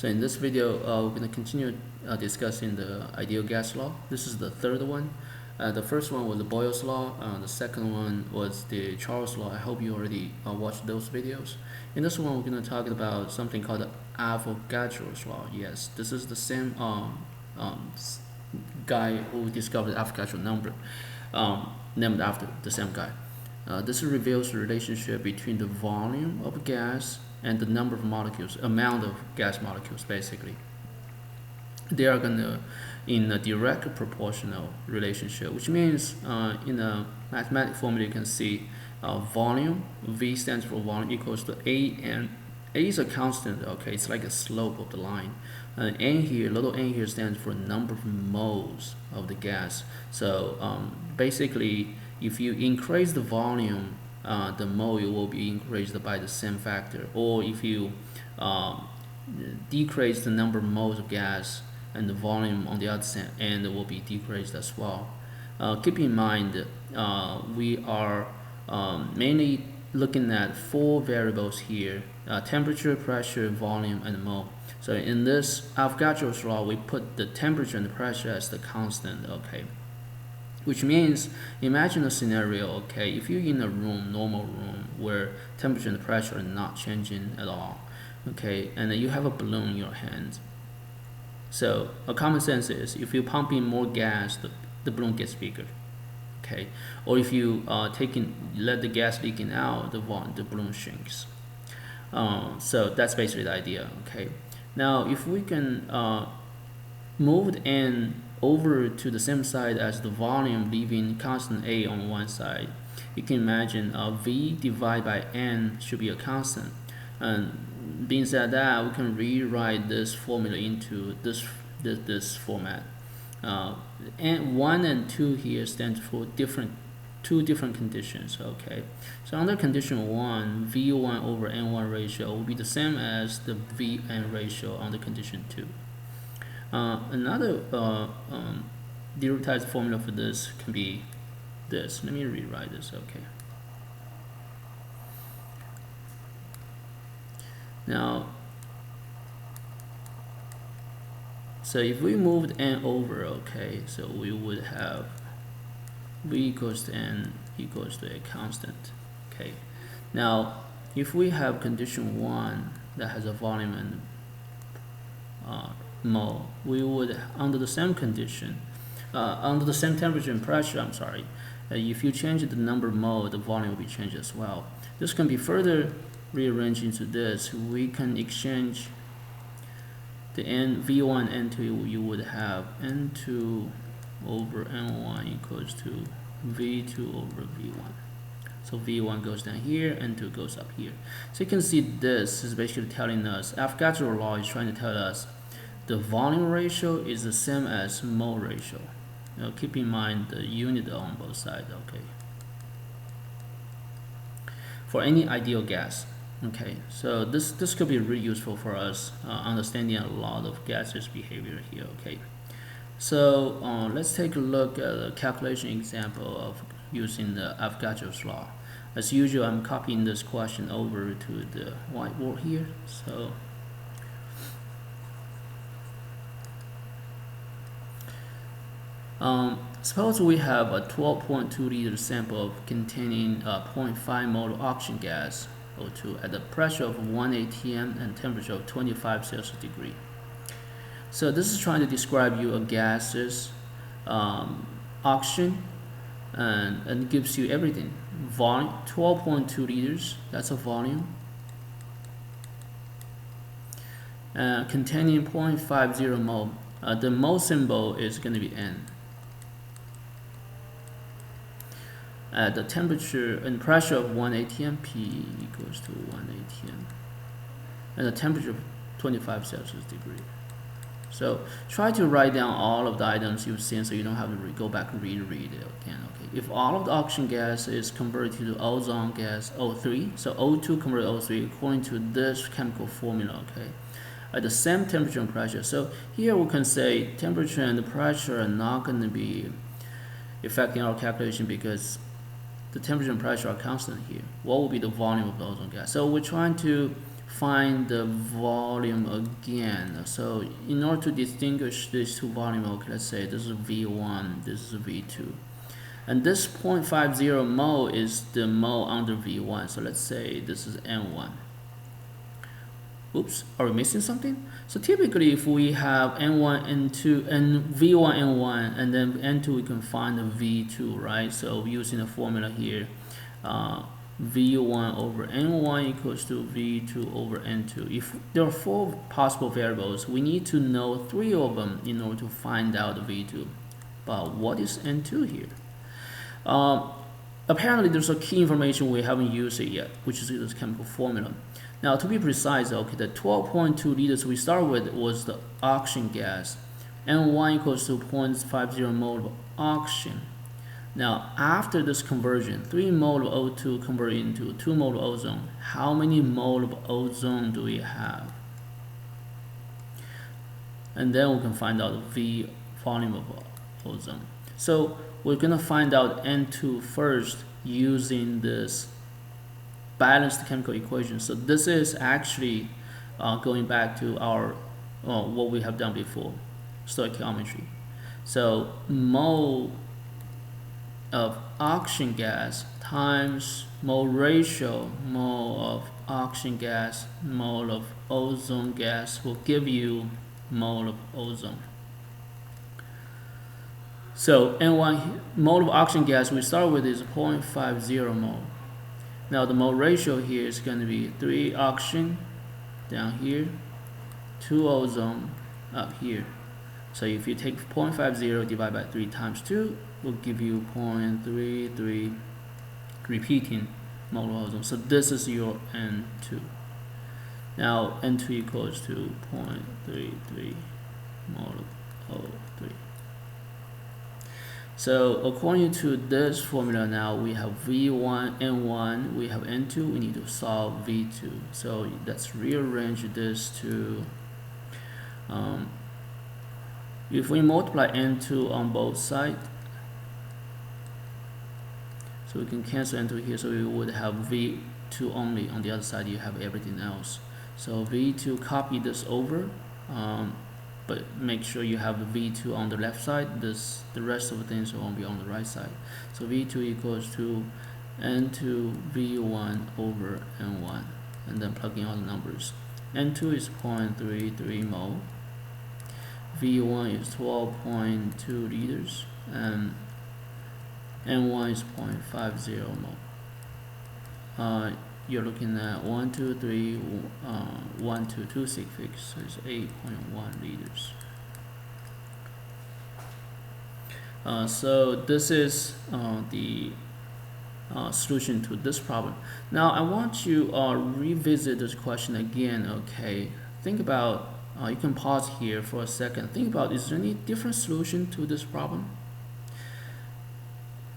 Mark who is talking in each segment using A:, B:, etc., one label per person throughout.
A: So in this video, we're going to continue discussing the ideal gas law. This is the third one. The first one was the Boyle's law. The second one was the Charles law. I hope you already watched those videos. In this one, we're going to talk about something called the Avgadro's law. Yes, this is the same guy who discovered the Avgadro number, named after the same guy. This reveals the relationship between the volume of gas and the number of molecules, amount of gas molecules, basically. They are gonna in a direct proportional relationship, which means in a mathematical formula you can see volume, V stands for volume, equals to A, and A is a constant, okay, it's like a slope of the line. And N here, little n here stands for number of moles of the gas. So basically, if you increase the volume, the mole will be increased by the same factor. Or if you decrease the number of moles of gas, and the volume on the other end will be decreased as well. Keep in mind, we are mainly looking at four variables here: temperature, pressure, volume, and mole. So in this Avgadro's law, we put the temperature and the pressure as the constant, okay? Which means, imagine a scenario, okay, if you're in a room, normal room, where temperature and pressure are not changing at all, okay, and you have a balloon in your hand. So a common sense is, if you pump in more gas, the balloon gets bigger, okay? Or if you let the gas leaking out, the balloon shrinks. So that's basically the idea, okay? Now, if we can move the n over to the same side as the volume, leaving constant A on one side, you can imagine V divided by N should be a constant. And being said that, we can rewrite this formula into this format. And 1 and 2 here stands for two different conditions, okay? So under condition 1, V1 over N1 ratio will be the same as the Vn ratio under condition 2. Another derived formula for this can be this. Let me rewrite this, okay? Now, so if we moved n over, okay, so we would have v equals to n equals to a constant, okay? Now, if we have condition 1 that has a volume and mole, we would, under the same condition, under the same temperature and pressure, if you change the number of mole, the volume will be changed as well. This can be further rearranged into this. We can exchange the V1 and N2. You would have N2 over N1 equals to V2 over V1. So V1 goes down here, N2 goes up here. So you can see this is basically telling us, Avgadro law is trying to tell us the volume ratio is the same as mole ratio. Now keep in mind the unit on both sides, okay? For any ideal gas. Okay, so this could be really useful for us understanding a lot of gaseous behavior here, okay? So let's take a look at a calculation example of using the Avgadro's law. As usual, I'm copying this question over to the whiteboard here. So suppose we have a 12.2 liter sample containing 0.5 mole of oxygen gas, O2, at the pressure of 1 atm and temperature of 25 Celsius degree. So this is trying to describe you a gaseous oxygen, and gives you everything. Volume 12.2 liters, that's a volume, containing 0.50 mole. The mole symbol is going to be N. At the temperature and pressure of 1 atm, P equals to 1 atm, and the temperature of 25 Celsius degree. So try to write down all of the items you've seen so you don't have to go back and reread it again, okay? If all of the oxygen gas is converted to ozone gas, O3, so O2 converted to O3 according to this chemical formula, okay? At the same temperature and pressure. So here we can say temperature and the pressure are not going to be affecting our calculation because the temperature and pressure are constant here. What will be the volume of the ozone gas? So we're trying to find the volume again. So in order to distinguish these two volumes, okay, let's say this is V1, this is V2. And this 0.50 mole is the mole under V1. So let's say this is N1. Oops, are we missing something? So typically if we have N1, N2, and V1, N1, and then N2, we can find the V2, right? So using the formula here, V1 over N1 equals to V2 over N2. If there are 4 possible variables, we need to know 3 of them in order to find out the V2. But what is N2 here? Apparently there's a key information we haven't used it yet, which is this chemical formula. Now to be precise, okay, the 12.2 liters we start with was the oxygen gas. N1 equals to 0.50 mole of oxygen. Now after this conversion, 3 mole of O2 convert into 2 mole of ozone. How many mole of ozone do we have? And then we can find out the V volume of ozone. So we're gonna find out N2 first using this balanced chemical equation. So this is actually going back to our what we have done before, stoichiometry. So mole of oxygen gas times mole ratio, mole of oxygen gas, mole of ozone gas will give you mole of ozone. So N1 mole of oxygen gas we start with is 0.50 mole. Now the mole ratio here is going to be 3 oxygen down here, 2 ozone up here. So if you take 0.50 divided by 3 times 2, will give you 0.33 repeating mole of ozone. So this is your N2. Now N2 equals to 0.33 mole of O3. So according to this formula now, we have V1, N1, we have N2, we need to solve V2. So let's rearrange this to, if we multiply N2 on both sides, so we can cancel N2 here, so we would have V2 only. On the other side, you have everything else. So V2, copy this over, but make sure you have the V2 on the left side. The rest of the things will be on the right side. So V2 equals to N2 V1 over N1, and then plug in all the numbers. N2 is 0.33 mole, V1 is 12.2 liters, and N1 is 0.50 mole. You're looking at 1, 2, 3, 1, 2, 2 sig figs, so it's 8.1 liters. So this is the solution to this problem. Now I want to revisit this question again. Okay, think about, you can pause here for a second. Think about, is there any different solution to this problem?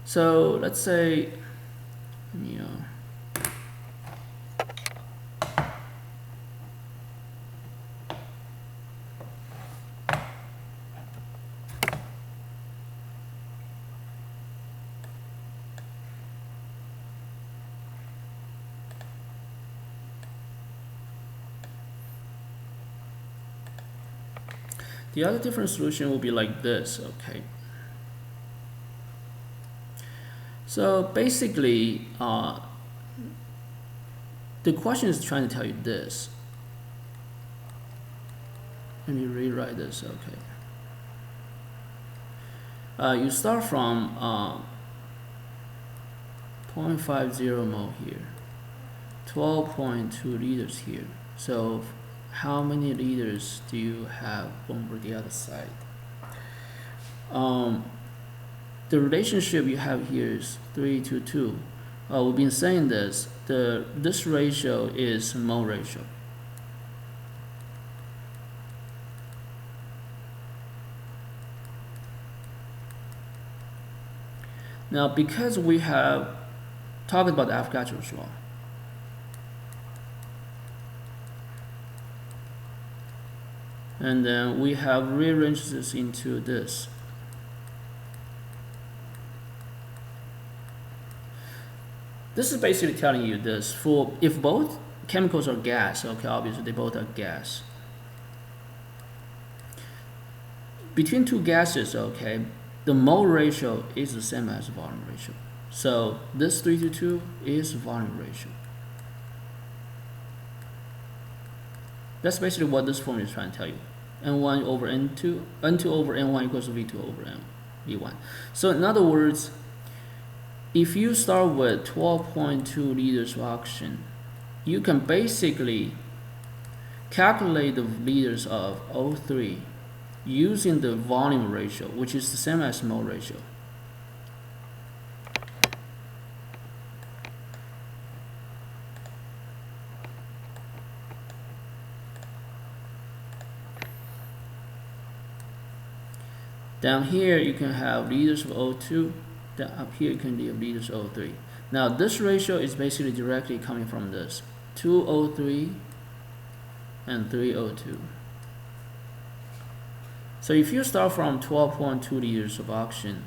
A: So let's say, the other different solution will be like this, okay? So basically, the question is trying to tell you this. Let me rewrite this, okay. You start from 0.50 mole here, 12.2 liters here. So how many liters do you have over the other side? The relationship you have here is 3 to 2. We've been saying this. This ratio is mole ratio. Now, because we have talked about Avgadro's law, and then we have rearranged this into this. This is basically telling you this: for if both chemicals are gas. Okay, obviously they both are gas. Between two gases, okay, the mole ratio is the same as volume ratio. So this 3 to 2 is volume ratio. That's basically what this formula is trying to tell you. N1 over N2, N2 over N1 equals V2 over V1. So in other words, if you start with 12.2 liters of oxygen, you can basically calculate the liters of O3 using the volume ratio, which is the same as mole ratio. Down here you can have liters of O2, then up here you can have liters of O3. Now this ratio is basically directly coming from this 2O3 and 3O2. So if you start from 12.2 liters of oxygen,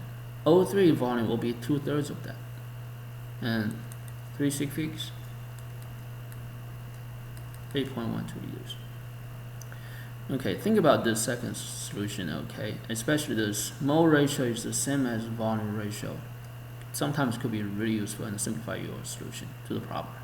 A: O3 volume will be 2/3 of that, and 3 sig figs, 8.12 liters. Okay, think about this second solution, okay? Especially this mole ratio is the same as volume ratio. Sometimes it could be really useful and simplify your solution to the problem.